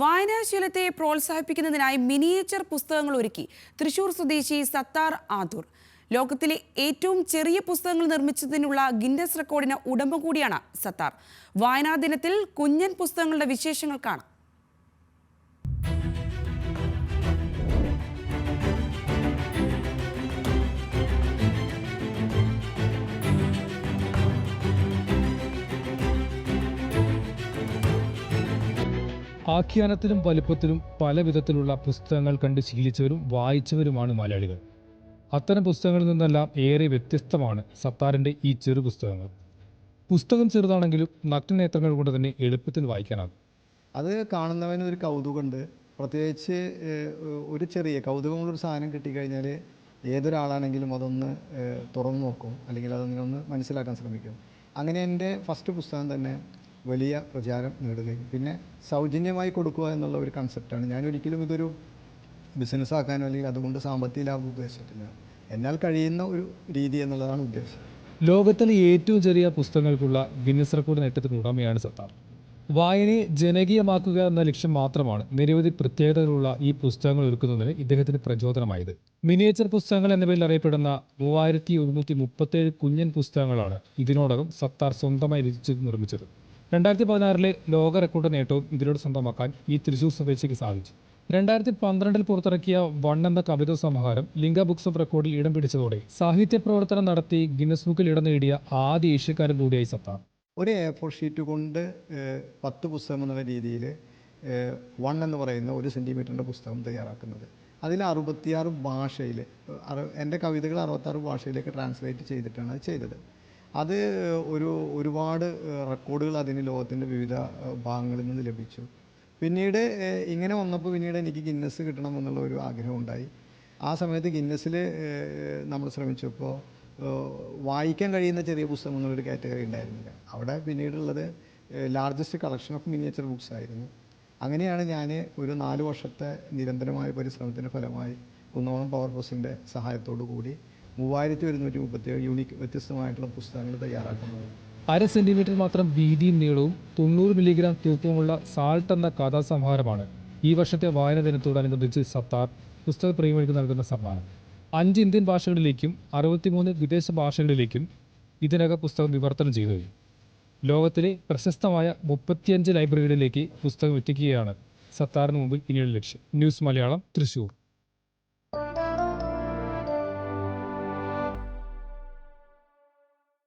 വായനാശീലത്തെ പ്രോത്സാഹിപ്പിക്കുന്നതിനായി miniature പുസ്തകങ്ങൾ ഒരുക്കി തൃശൂർ സ്വദേശി സത്താർ ആദൂർ. ലോകത്തിലെ ഏറ്റവും ചെറിയ പുസ്തകങ്ങൾ നിർമ്മിച്ചതിനുള്ള ഗിന്നസ് റെക്കോർഡിന് ഉടമ കൂടിയാണ് സത്താർ. വായനാ ദിനത്തിൽ കുഞ്ഞൻ പുസ്തകങ്ങളുടെ വിശേഷങ്ങൾ കാണാം. ആഖ്യാനത്തിലും വലുപ്പത്തിലും പല വിധത്തിലുള്ള പുസ്തകങ്ങൾ കണ്ട് ശീലിച്ചവരും വായിച്ചവരുമാണ് മലയാളികൾ. അത്തരം പുസ്തകങ്ങളിൽ നിന്നെല്ലാം ഏറെ വ്യത്യസ്തമാണ് സത്താറിൻ്റെ ഈ ചെറു പുസ്തകങ്ങൾ. പുസ്തകം ചെറുതാണെങ്കിലും നഗ്നനേത്രങ്ങൾ കൊണ്ട് തന്നെ എളുപ്പത്തിൽ വായിക്കാനാകും. അത് കാണുന്നവനൊരു കൗതുകമുണ്ട്. പ്രത്യേകിച്ച് ഒരു ചെറിയ കൗതുകമുള്ളൊരു സാധനം കിട്ടിക്കഴിഞ്ഞാൽ ഏതൊരാളാണെങ്കിലും അതൊന്ന് തുറന്നു നോക്കും, അല്ലെങ്കിൽ അതൊന്ന് മനസ്സിലാക്കാൻ ശ്രമിക്കും. അങ്ങനെ എൻ്റെ ഫസ്റ്റ് പുസ്തകം തന്നെ വലിയ പ്രചാരം നേടുകയും പിന്നെ സൗജന്യമായി കൊടുക്കുക എന്നുള്ള ഒരു കൺസെപ്റ്റാണ്. ഞാനൊരിക്കലും ഇതൊരു ബിസിനസ്സാക്കാനോ അല്ലെങ്കിൽ അതുകൊണ്ട് സാമ്പത്തിക ലാഭം ഉദ്ദേശിച്ചിട്ടില്ല. എന്നാൽ കഴിയുന്ന ഒരു രീതി എന്നുള്ളതാണ് ഉദ്ദേശം. ലോകത്തിലെ ഏറ്റവും ചെറിയ പുസ്തകങ്ങൾക്കുള്ള ഗിന്നസ് റെക്കോർഡ് നേട്ടത്തിന് ഉടമയാണ് സത്താർ. വായനയെ ജനകീയമാക്കുക എന്ന ലക്ഷ്യം മാത്രമാണ് നിരവധി പ്രത്യേകതകളുള്ള ഈ പുസ്തകങ്ങൾ ഒരുക്കുന്നതിന് ഇദ്ദേഹത്തിന് പ്രചോദനമായത്. മിനിയേച്ചർ പുസ്തകങ്ങൾ എന്ന പേരിൽ അറിയപ്പെടുന്ന 3137 കുഞ്ഞൻ പുസ്തകങ്ങളാണ് ഇതിനോടകം സത്താർ സ്വന്തമായി രചിച്ച് നിർമ്മിച്ചത്. 2016 ലോക റെക്കോർഡ് നേട്ടവും ഇതിലൂടെ സ്വന്തമാക്കാൻ ഈ തൃശൂർ സ്വദേശിക്ക് സാധിച്ചു. 2012 പുറത്തിറക്കിയ വൺ എന്ന കവിതാ സമാഹാരം ലിംഗ ബുക്സ് ഓഫ് റെക്കോർഡിൽ ഇടം പിടിച്ചതോടെ സാഹിത്യ പ്രവർത്തനം നടത്തി ഗിന്നസ് ബുക്കിൽ ഇടം നേടിയ ആദ്യ ഏഷ്യക്കാരൻ കൂടിയായി സത്താർ. ഒരു A4 ഷീറ്റ് കൊണ്ട് 10 പുസ്തകം എന്നുള്ള രീതിയിൽ 1 എന്ന് പറയുന്ന 1 സെൻറ്റിമീറ്ററിൻ്റെ പുസ്തകം തയ്യാറാക്കുന്നത്. അതിൽ 66 ഭാഷയിൽ എൻ്റെ കവിതകൾ 66 ഭാഷയിലേക്ക് ട്രാൻസ്ലേറ്റ് ചെയ്തിട്ടാണ് അത് ചെയ്തത്. അത് ഒരുപാട് റെക്കോർഡുകൾ അതിന് ലോകത്തിൻ്റെ വിവിധ ഭാഗങ്ങളിൽ നിന്ന് ലഭിച്ചു. പിന്നീട് ഇങ്ങനെ വന്നപ്പോൾ പിന്നീട് എനിക്ക് ഗിന്നസ് കിട്ടണം എന്നുള്ള ഒരു ആഗ്രഹം ഉണ്ടായി. ആ സമയത്ത് ഗിന്നസിൽ നമ്മൾ ശ്രമിച്ചപ്പോൾ വായിക്കാൻ കഴിയുന്ന ചെറിയ പുസ്തകം എന്നുള്ളൊരു കാറ്റഗറി ഉണ്ടായിരുന്നില്ല. അവിടെ പിന്നീടുള്ളത് largest collection of miniature books ആയിരുന്നു. അങ്ങനെയാണ് ഞാൻ ഒരു 4 വർഷത്തെ നിരന്തരമായ പരിശ്രമത്തിൻ്റെ ഫലമായി കുന്നോളം പവർ ഹൗസിൻ്റെ സഹായത്തോടു കൂടി 3137 യൂണിക് വ്യത്യസ്തമായിട്ടുള്ള പുസ്തകങ്ങൾ തയ്യാറാക്കുന്നത്. 1/2 സെൻറ്റിമീറ്റർ മാത്രം വീതിയും നീളവും 90 മില്ലിഗ്രാം തൂക്കമുള്ള സാൾട്ട് എന്ന കഥാസംഹാരമാണ് ഈ വർഷത്തെ വായനാ ദിനത്തോടനുബന്ധിച്ച് സത്താർ പുസ്തക പ്രേമികൾക്ക് നൽകുന്ന സമ്മാനം. 5 ഇന്ത്യൻ ഭാഷകളിലേക്കും 63 വിദേശ ഭാഷകളിലേക്കും ഇതിനകം പുസ്തകം വിവർത്തനം ചെയ്തു. ലോകത്തിലെ പ്രശസ്തമായ 35 ലൈബ്രറികളിലേക്ക് പുസ്തകം എത്തിക്കുകയാണ് സത്താറിന് മുമ്പിൽ ഇനിയുള്ള ലക്ഷ്യം. ന്യൂസ് മലയാളം, തൃശൂർ.